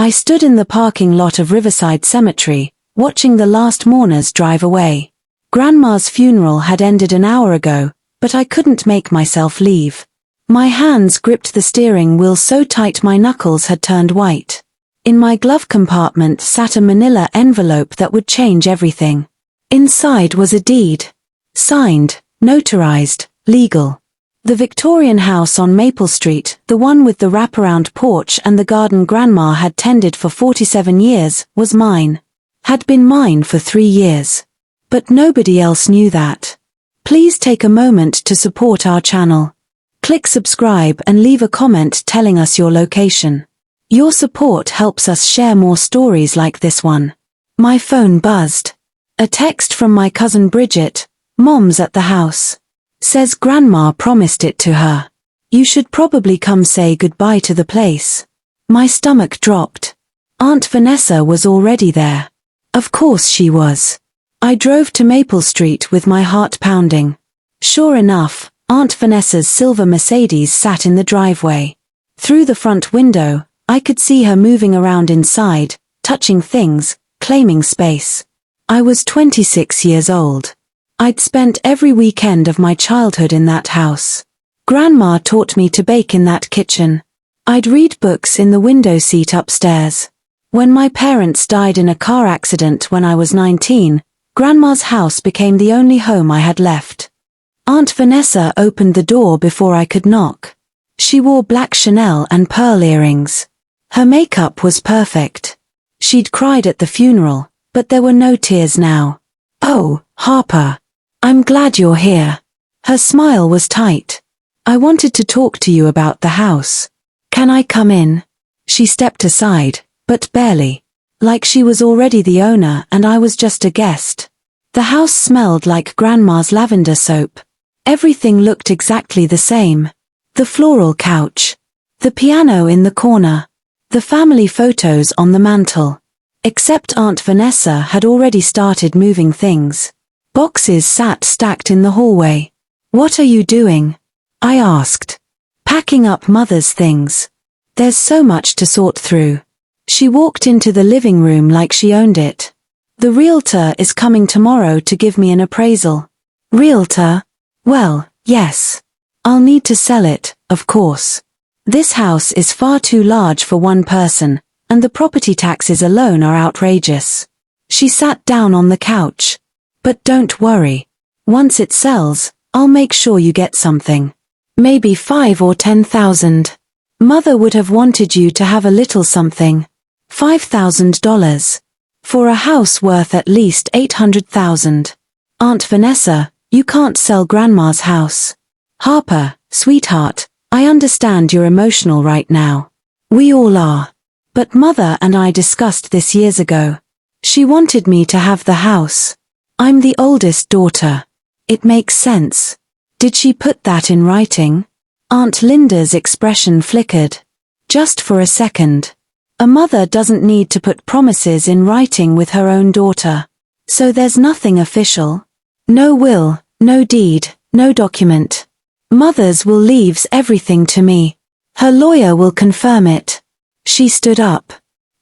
I stood in the parking lot of Riverside Cemetery, watching the last mourners drive away. Grandma's funeral had ended an hour ago, but I couldn't make myself leave. My hands gripped the steering wheel so tight my knuckles had turned white. In my glove compartment sat a manila envelope that would change everything. Inside was a deed. Signed, notarized, legal. The Victorian house on Maple Street, the one with the wraparound porch and the garden Grandma had tended for 47 years, was mine. Had been mine for 3 years. But nobody else knew that. Please take a moment to support our channel. Click subscribe and leave a comment telling us your location. Your support helps us share more stories like this one. My phone buzzed. A text from my cousin Bridget. Mom's at the house. Says Grandma promised it to her. You should probably come say goodbye to the place. My stomach dropped. Aunt Vanessa was already there. Of course she was. I drove to Maple Street with my heart pounding. Sure enough, Aunt Vanessa's silver Mercedes sat in the driveway. Through the front window, I could see her moving around inside, touching things, claiming space. I was 26 years old. I'd spent every weekend of my childhood in that house. Grandma taught me to bake in that kitchen. I'd read books in the window seat upstairs. When my parents died in a car accident when I was 19, Grandma's house became the only home I had left. Aunt Vanessa opened the door before I could knock. She wore black Chanel and pearl earrings. Her makeup was perfect. She'd cried at the funeral, but there were no tears now. Oh, Harper. I'm glad you're here. Her smile was tight. I wanted to talk to you about the house. Can I come in? She stepped aside, but barely. Like she was already the owner and I was just a guest. The house smelled like Grandma's lavender soap. Everything looked exactly the same. The floral couch. The piano in the corner. The family photos on the mantel. Except Aunt Vanessa had already started moving things. Boxes sat stacked in the hallway. What are you doing? I asked. Packing up Mother's things. There's so much to sort through. She walked into the living room like she owned it. The realtor is coming tomorrow to give me an appraisal. Realtor? Well, yes. I'll need to sell it, of course. This house is far too large for one person, and the property taxes alone are outrageous. She sat down on the couch. But don't worry. Once it sells, I'll make sure you get something. Maybe 5 or 10,000. Mother would have wanted you to have a little something. $5,000. For a house worth at least $800,000. Aunt Vanessa, you can't sell Grandma's house. Harper, sweetheart, I understand you're emotional right now. We all are. But Mother and I discussed this years ago. She wanted me to have the house. I'm the oldest daughter. It makes sense. Did she put that in writing? Aunt Linda's expression flickered. Just for a second. A mother doesn't need to put promises in writing with her own daughter. So there's nothing official. No will, no deed, no document. Mother's will leaves everything to me. Her lawyer will confirm it. She stood up.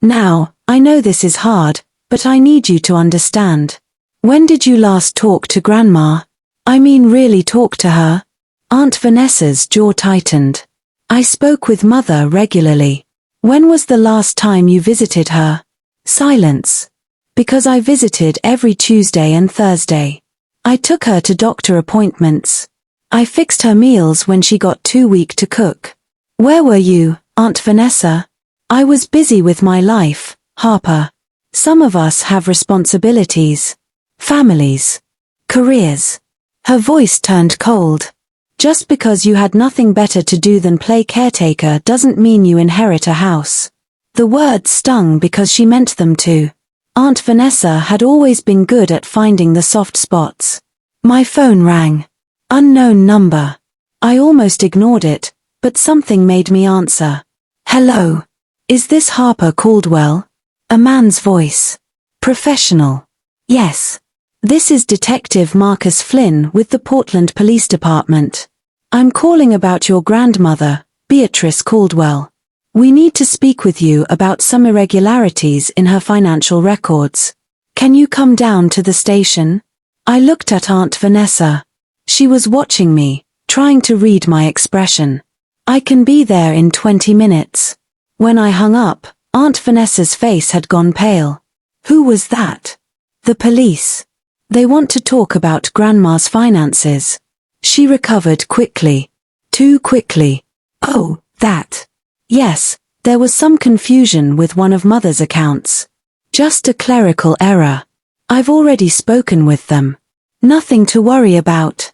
Now, I know this is hard, but I need you to understand. When did you last talk to Grandma? I mean really talk to her? Aunt Vanessa's jaw tightened. I spoke with Mother regularly. When was the last time you visited her? Silence. Because I visited every Tuesday and Thursday. I took her to doctor appointments. I fixed her meals when she got too weak to cook. Where were you, Aunt Vanessa? I was busy with my life, Harper. Some of us have responsibilities. Families. Careers. Her voice turned cold. Just because you had nothing better to do than play caretaker doesn't mean you inherit a house. The words stung because she meant them to. Aunt Vanessa had always been good at finding the soft spots. My phone rang. Unknown number. I almost ignored it, but something made me answer. Hello. Is this Harper Caldwell? A man's voice. Professional. Yes. This is Detective Marcus Flynn with the Portland Police Department. I'm calling about your grandmother, Beatrice Caldwell. We need to speak with you about some irregularities in her financial records. Can you come down to the station? I looked at Aunt Vanessa. She was watching me, trying to read my expression. I can be there in 20 minutes. When I hung up, Aunt Vanessa's face had gone pale. Who was that? The police. They want to talk about Grandma's finances. She recovered quickly. Too quickly. Oh, that. Yes, there was some confusion with one of Mother's accounts. Just a clerical error. I've already spoken with them. Nothing to worry about.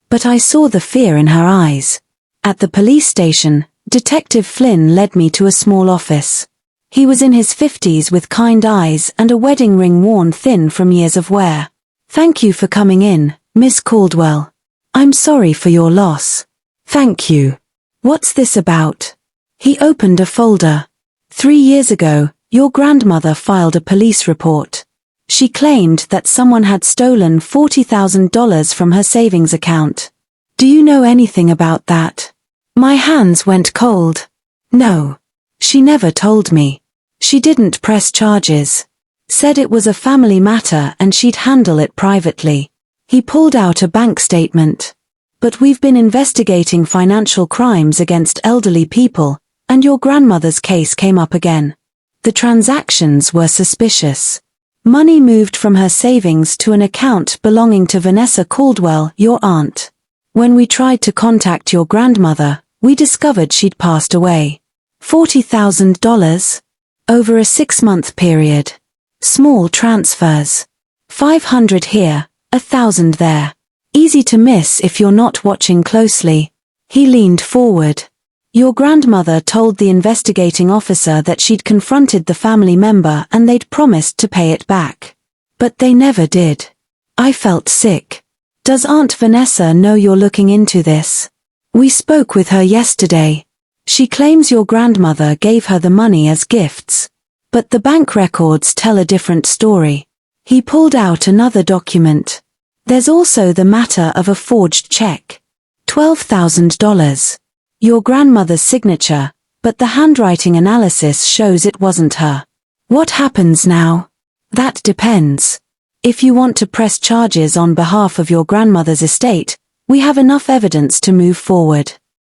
But I saw the fear in her eyes. At the police station, Detective Flynn led me to a small office. He was in his 50s with kind eyes and a wedding ring worn thin from years of wear. Thank you for coming in, Miss Caldwell. I'm sorry for your loss. Thank you. What's this about? He opened a folder. 3 years ago, your grandmother filed a police report. She claimed that someone had stolen $40,000 from her savings account. Do you know anything about that? My hands went cold. No. She never told me. She didn't press charges. Said it was a family matter and she'd handle it privately. He pulled out a bank statement. But we've been investigating financial crimes against elderly people, and your grandmother's case came up again. The transactions were suspicious. Money moved from her savings to an account belonging to Vanessa Caldwell, your aunt. When we tried to contact your grandmother, we discovered she'd passed away. $40,000? Over a 6-month period. Small transfers. 500 here, 1,000 there. Easy to miss if you're not watching closely. He leaned forward. Your grandmother told the investigating officer that she'd confronted the family member and they'd promised to pay it back. But they never did. I felt sick. Does Aunt Vanessa know you're looking into this? We spoke with her yesterday. She claims your grandmother gave her the money as gifts. But the bank records tell a different story. He pulled out another document. There's also the matter of a forged check. $12,000. Your grandmother's signature, but the handwriting analysis shows it wasn't her. What happens now? That depends. If you want to press charges on behalf of your grandmother's estate, we have enough evidence to move forward.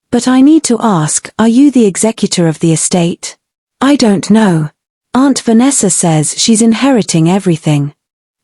But I need to ask, are you the executor of the estate? I don't know. Aunt Vanessa says she's inheriting everything.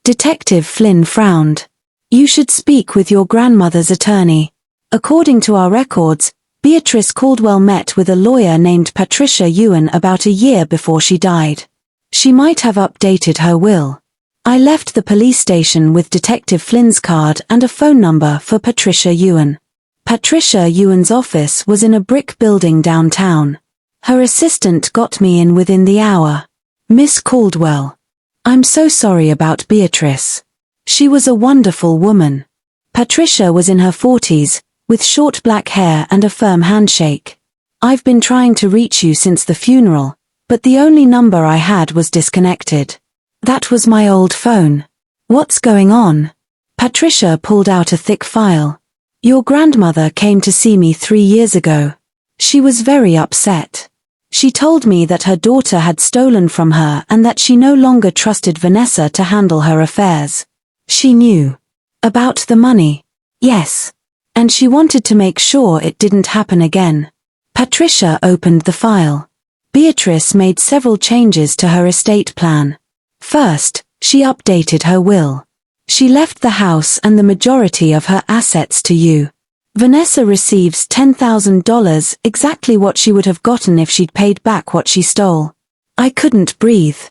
Detective Flynn frowned. You should speak with your grandmother's attorney. According to our records, Beatrice Caldwell met with a lawyer named Patricia Ewan about a year before she died. She might have updated her will. I left the police station with Detective Flynn's card and a phone number for Patricia Ewan. Patricia Ewan's office was in a brick building downtown. Her assistant got me in within the hour. Miss Caldwell. I'm so sorry about Beatrice. She was a wonderful woman. Patricia was in her 40s, with short black hair and a firm handshake. I've been trying to reach you since the funeral, but the only number I had was disconnected. That was my old phone. What's going on? Patricia pulled out a thick file. Your grandmother came to see me 3 years ago. She was very upset. She told me that her daughter had stolen from her and that she no longer trusted Vanessa to handle her affairs. She knew. About the money. Yes. And she wanted to make sure it didn't happen again. Patricia opened the file. Beatrice made several changes to her estate plan. First, she updated her will. She left the house and the majority of her assets to you. Vanessa receives $10,000, exactly what she would have gotten if she'd paid back what she stole. I couldn't breathe.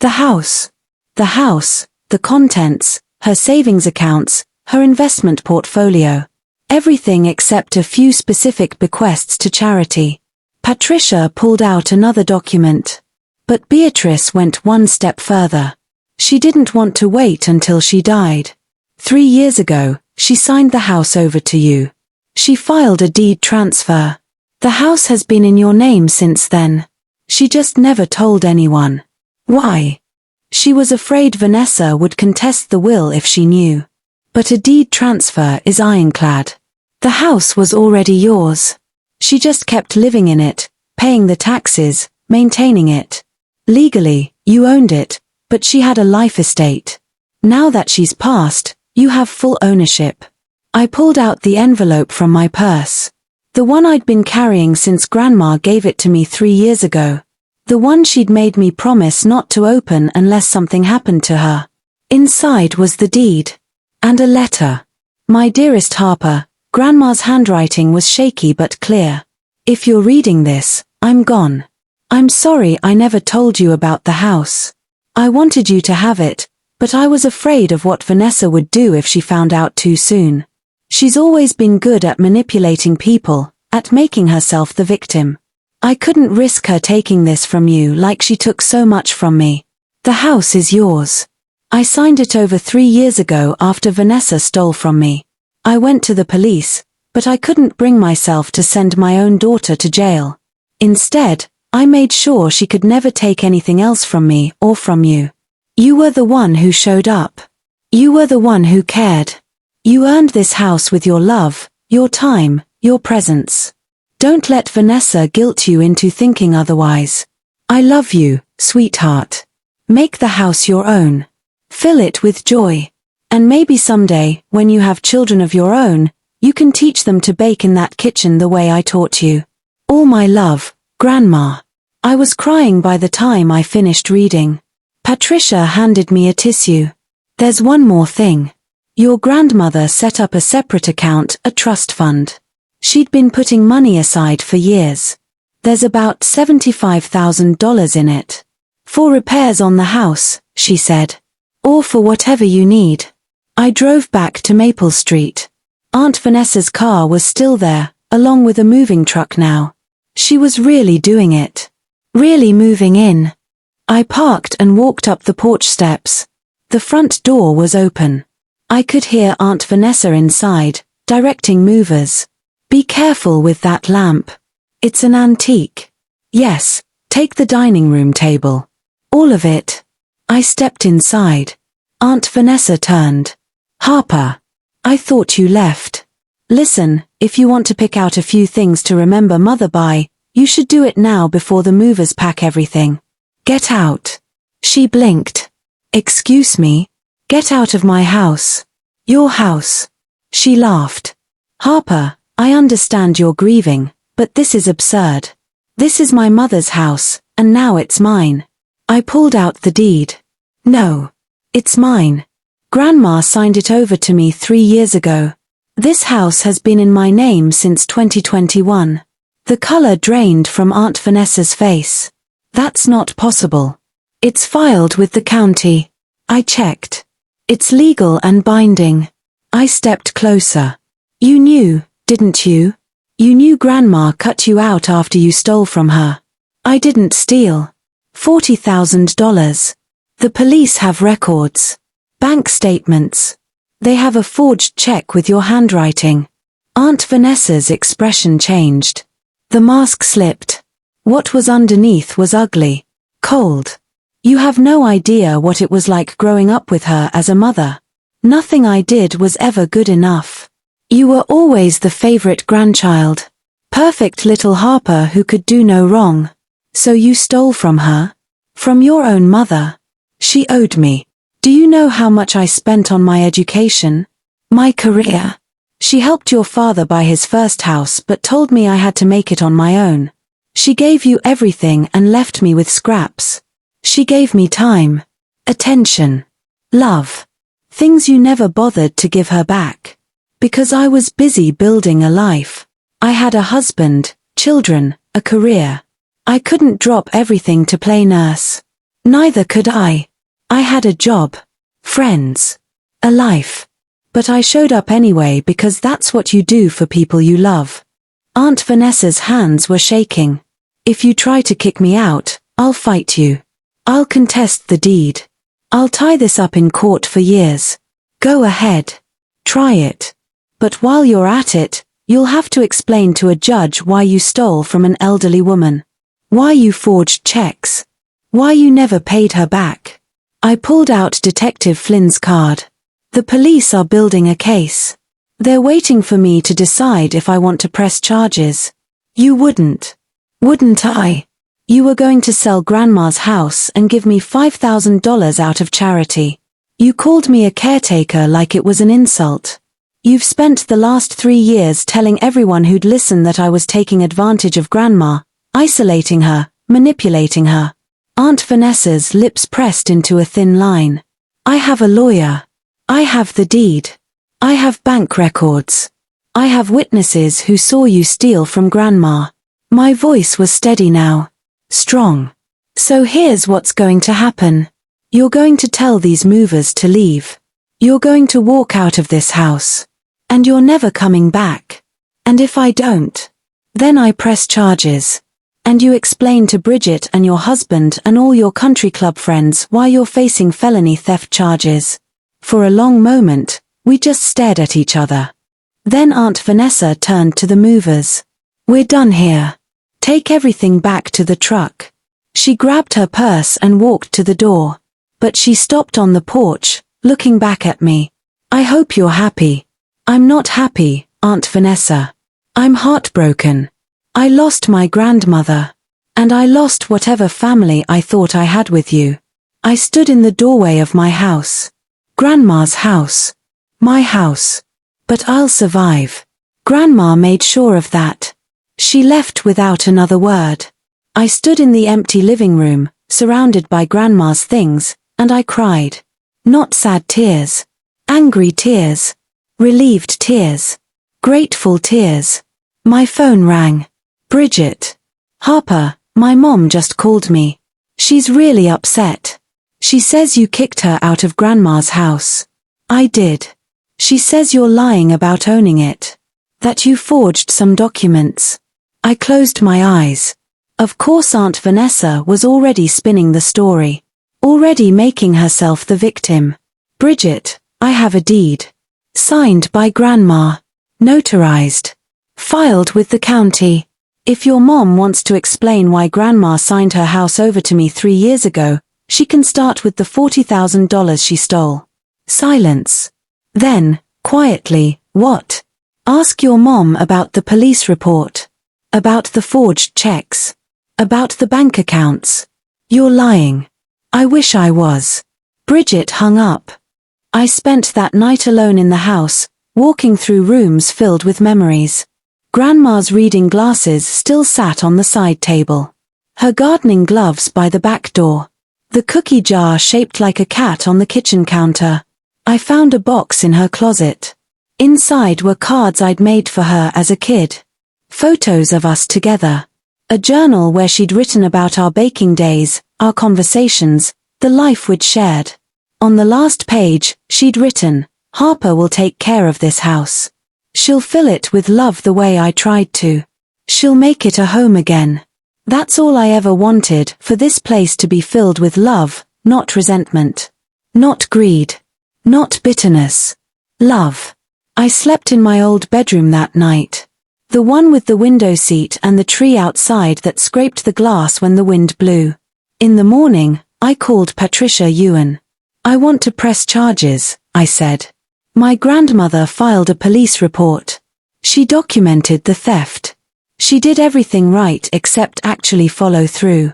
The house, the contents, her savings accounts, her investment portfolio. Everything except a few specific bequests to charity. Patricia pulled out another document. But Beatrice went one step further. She didn't want to wait until she died. 3 years ago, she signed the house over to you. She filed a deed transfer. The house has been in your name since then. She just never told anyone. Why? She was afraid Vanessa would contest the will if she knew. But a deed transfer is ironclad. The house was already yours. She just kept living in it, paying the taxes, maintaining it. Legally, you owned it, but she had a life estate. Now that she's passed, you have full ownership. I pulled out the envelope from my purse. The one I'd been carrying since Grandma gave it to me 3 years ago. The one she'd made me promise not to open unless something happened to her. Inside was the deed. And a letter. My dearest Harper, Grandma's handwriting was shaky but clear. If you're reading this, I'm gone. I'm sorry I never told you about the house. I wanted you to have it, but I was afraid of what Vanessa would do if she found out too soon. She's always been good at manipulating people, at making herself the victim. I couldn't risk her taking this from you like she took so much from me. The house is yours. I signed it over 3 years ago after Vanessa stole from me. I went to the police, but I couldn't bring myself to send my own daughter to jail. Instead, I made sure she could never take anything else from me or from you. You were the one who showed up. You were the one who cared. You earned this house with your love, your time, your presence. Don't let Vanessa guilt you into thinking otherwise. I love you, sweetheart. Make the house your own. Fill it with joy. And maybe someday, when you have children of your own, you can teach them to bake in that kitchen the way I taught you. All my love, Grandma. I was crying by the time I finished reading. Patricia handed me a tissue. There's one more thing. Your grandmother set up a separate account, a trust fund. She'd been putting money aside for years. There's about $75,000 in it. For repairs on the house, she said. Or for whatever you need. I drove back to Maple Street. Aunt Vanessa's car was still there, along with a moving truck now. She was really doing it. Really moving in. I parked and walked up the porch steps. The front door was open. I could hear Aunt Vanessa inside, directing movers. Be careful with that lamp. It's an antique. Yes, take the dining room table. All of it. I stepped inside. Aunt Vanessa turned. Harper. I thought you left. Listen, if you want to pick out a few things to remember Mother by, you should do it now before the movers pack everything. Get out. She blinked. Excuse me? Get out of my house. Your house. She laughed. Harper, I understand you're grieving, but this is absurd. This is my mother's house, and now it's mine. I pulled out the deed. No. It's mine. Grandma signed it over to me 3 years ago. This house has been in my name since 2021. The color drained from Aunt Vanessa's face. That's not possible. It's filed with the county. I checked. It's legal and binding. I stepped closer. You knew, didn't you? You knew Grandma cut you out after you stole from her. I didn't steal. $40,000. The police have records. Bank statements. They have a forged check with your handwriting. Aunt Vanessa's expression changed. The mask slipped. What was underneath was ugly. Cold. You have no idea what it was like growing up with her as a mother. Nothing I did was ever good enough. You were always the favorite grandchild. Perfect little Harper who could do no wrong. So you stole from her? From your own mother? She owed me. Do you know how much I spent on my education? My career? She helped your father buy his first house but told me I had to make it on my own. She gave you everything and left me with scraps. She gave me time, attention, love. Things you never bothered to give her back. Because I was busy building a life. I had a husband, children, a career. I couldn't drop everything to play nurse. Neither could I. I had a job, friends, a life. But I showed up anyway because that's what you do for people you love. Aunt Vanessa's hands were shaking. If you try to kick me out, I'll fight you. I'll contest the deed. I'll tie this up in court for years. Go ahead. Try it. But while you're at it, you'll have to explain to a judge why you stole from an elderly woman. Why you forged checks. Why you never paid her back. I pulled out Detective Flynn's card. The police are building a case. They're waiting for me to decide if I want to press charges. You wouldn't. Wouldn't I? You were going to sell Grandma's house and give me $5,000 out of charity. You called me a caretaker like it was an insult. You've spent the last 3 years telling everyone who'd listen that I was taking advantage of Grandma, isolating her, manipulating her. Aunt Vanessa's lips pressed into a thin line. I have a lawyer. I have the deed. I have bank records. I have witnesses who saw you steal from Grandma. My voice was steady now. Strong. So here's what's going to happen. You're going to tell these movers to leave. You're going to walk out of this house. And you're never coming back. And if I don't, then I press charges. And you explain to Bridget and your husband and all your country club friends why you're facing felony theft charges. For a long moment, we just stared at each other. Then Aunt Vanessa turned to the movers. We're done here. Take everything back to the truck. She grabbed her purse and walked to the door. But she stopped on the porch, looking back at me. I hope you're happy. I'm not happy, Aunt Vanessa. I'm heartbroken. I lost my grandmother. And I lost whatever family I thought I had with you. I stood in the doorway of my house. Grandma's house. My house. But I'll survive. Grandma made sure of that. She left without another word. I stood in the empty living room, surrounded by Grandma's things, and I cried. Not sad tears. Angry tears. Relieved tears. Grateful tears. My phone rang. Bridget. Harper, my mom just called me. She's really upset. She says you kicked her out of Grandma's house. I did. She says you're lying about owning it. That you forged some documents. I closed my eyes. Of course Aunt Vanessa was already spinning the story. Already making herself the victim. Bridget, I have a deed. Signed by Grandma. Notarized. Filed with the county. If your mom wants to explain why Grandma signed her house over to me 3 years ago, she can start with the $40,000 she stole. Silence. Then, quietly, what? Ask your mom about the police report. About the forged checks. About the bank accounts. You're lying. I wish I was. Bridget hung up. I spent that night alone in the house, walking through rooms filled with memories. Grandma's reading glasses still sat on the side table. Her gardening gloves by the back door. The cookie jar shaped like a cat on the kitchen counter. I found a box in her closet. Inside were cards I'd made for her as a kid. Photos of us together. A journal where she'd written about our baking days, our conversations, the life we'd shared. On the last page, she'd written, Harper will take care of this house. She'll fill it with love the way I tried to. She'll make it a home again. That's all I ever wanted, for this place to be filled with love, not resentment. Not greed. Not bitterness. Love. I slept in my old bedroom that night. The one with the window seat and the tree outside that scraped the glass when the wind blew. In the morning, I called Patricia Ewan. I want to press charges, I said. My grandmother filed a police report. She documented the theft. She did everything right except actually follow through.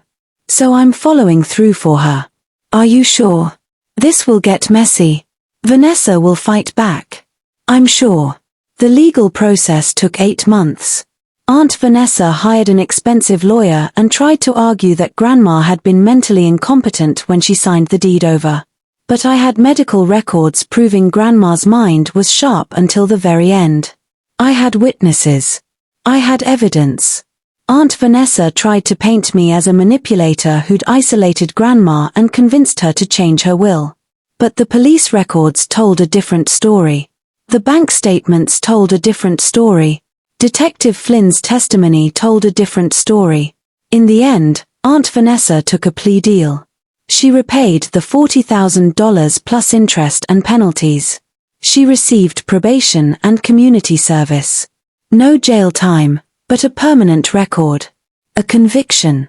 So I'm following through for her. Are you sure? This will get messy. Vanessa will fight back. I'm sure. The legal process took 8 months. Aunt Vanessa hired an expensive lawyer and tried to argue that Grandma had been mentally incompetent when she signed the deed over. But I had medical records proving Grandma's mind was sharp until the very end. I had witnesses. I had evidence. Aunt Vanessa tried to paint me as a manipulator who'd isolated Grandma and convinced her to change her will. But the police records told a different story. The bank statements told a different story. Detective Flynn's testimony told a different story. In the end, Aunt Vanessa took a plea deal. She repaid the $40,000 plus interest and penalties. She received probation and community service. No jail time, but a permanent record. A conviction.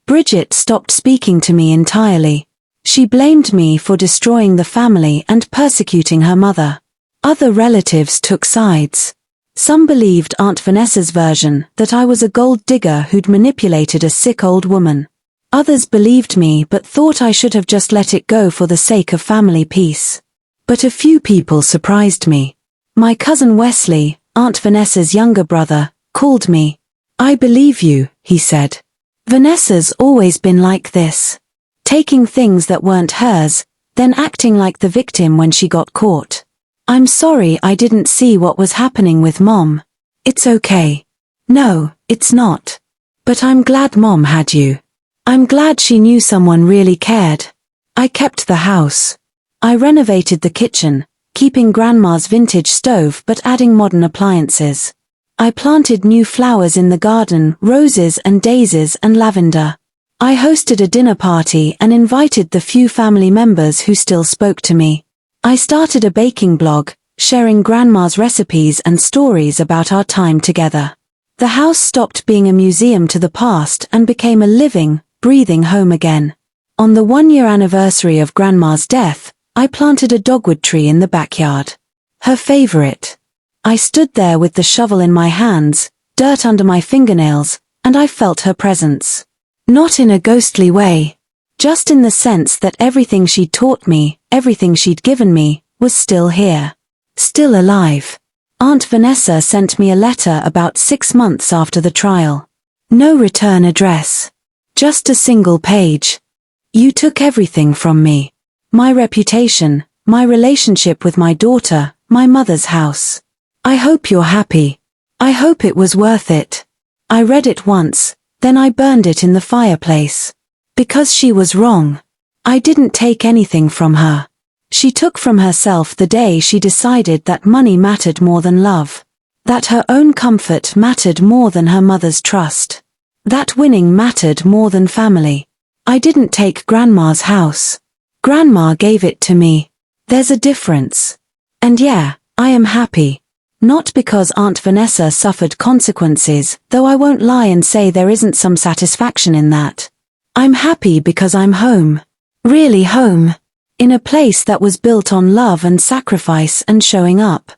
Bridget stopped speaking to me entirely. She blamed me for destroying the family and persecuting her mother. Other relatives took sides. Some believed Aunt Vanessa's version, that I was a gold digger who'd manipulated a sick old woman. Others believed me but thought I should have just let it go for the sake of family peace. But a few people surprised me. My cousin Wesley, Aunt Vanessa's younger brother, called me. "I believe you," he said. "Vanessa's always been like this. Taking things that weren't hers, then acting like the victim when she got caught. I'm sorry I didn't see what was happening with Mom. It's okay." "No, it's not. But I'm glad Mom had you. I'm glad she knew someone really cared." I kept the house. I renovated the kitchen, keeping Grandma's vintage stove but adding modern appliances. I planted new flowers in the garden, roses and daisies and lavender. I hosted a dinner party and invited the few family members who still spoke to me. I started a baking blog, sharing Grandma's recipes and stories about our time together. The house stopped being a museum to the past and became a living, breathing home again. On the 1-year anniversary of Grandma's death, I planted a dogwood tree in the backyard. Her favorite. I stood there with the shovel in my hands, dirt under my fingernails, and I felt her presence. Not in a ghostly way. Just in the sense that everything she'd taught me, everything she'd given me, was still here. Still alive. Aunt Vanessa sent me a letter about 6 months after the trial. No return address. Just a single page. "You took everything from me. My reputation, my relationship with my daughter, my mother's house. I hope you're happy. I hope it was worth it." I read it once, then I burned it in the fireplace. Because she was wrong. I didn't take anything from her. She took from herself the day she decided that money mattered more than love. That her own comfort mattered more than her mother's trust. That winning mattered more than family. I didn't take Grandma's house. Grandma gave it to me. There's a difference. And yeah, I am happy. Not because Aunt Vanessa suffered consequences, though I won't lie and say there isn't some satisfaction in that. I'm happy because I'm home. Really home. In a place that was built on love and sacrifice and showing up.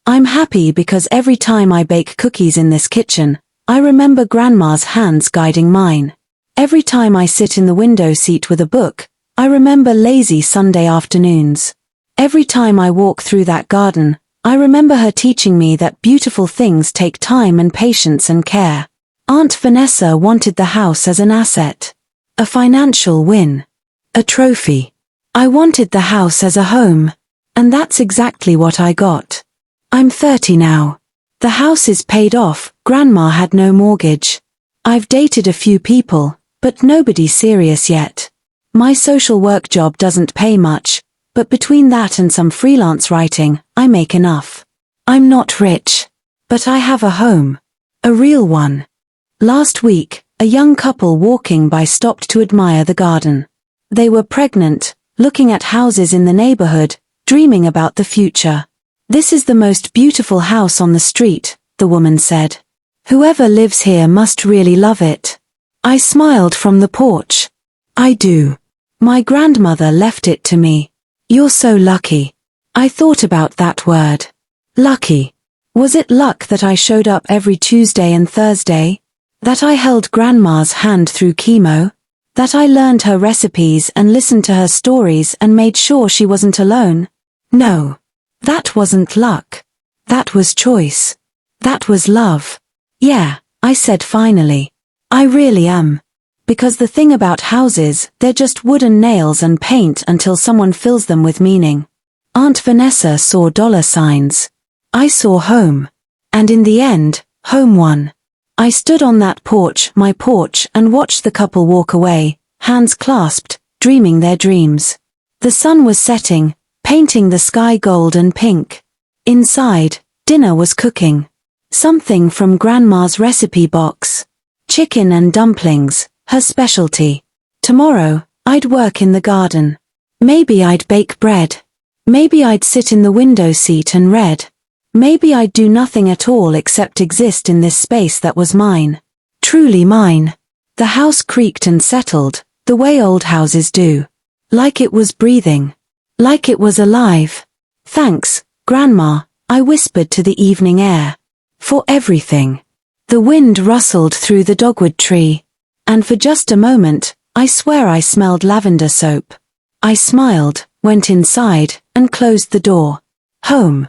I'm happy because every time I bake cookies in this kitchen, I remember Grandma's hands guiding mine. Every time I sit in the window seat with a book, I remember lazy Sunday afternoons. Every time I walk through that garden, I remember her teaching me that beautiful things take time and patience and care. Aunt Vanessa wanted the house as an asset. A financial win. A trophy. I wanted the house as a home. And that's exactly what I got. I'm 30 now. The house is paid off, Grandma had no mortgage. I've dated a few people, but nobody serious yet. My social work job doesn't pay much, but between that and some freelance writing, I make enough. I'm not rich. But I have a home. A real one. Last week, a young couple walking by stopped to admire the garden. They were pregnant, looking at houses in the neighborhood, dreaming about the future. "This is the most beautiful house on the street," the woman said. "Whoever lives here must really love it." I smiled from the porch. "I do. My grandmother left it to me. You're so lucky." I thought about that word. Lucky. Was it luck that I showed up every Tuesday and Thursday? That I held Grandma's hand through chemo? That I learned her recipes and listened to her stories and made sure she wasn't alone? No. That wasn't luck. That was choice. That was love. "Yeah," I said finally. "I really am. Because the thing about houses, they're just wooden nails and paint until someone fills them with meaning." Aunt Vanessa saw dollar signs. I saw home. And in the end, home won. I stood on that porch, my porch, and watched the couple walk away, hands clasped, dreaming their dreams. The sun was setting, painting the sky gold and pink. Inside, dinner was cooking. Something from Grandma's recipe box. Chicken and dumplings, her specialty. Tomorrow, I'd work in the garden. Maybe I'd bake bread. Maybe I'd sit in the window seat and read. Maybe I'd do nothing at all except exist in this space that was mine. Truly mine. The house creaked and settled, the way old houses do. Like it was breathing. Like it was alive. "Thanks, Grandma," I whispered to the evening air. For everything. The wind rustled through the dogwood tree. And for just a moment, I swear I smelled lavender soap. I smiled, went inside, and closed the door. Home.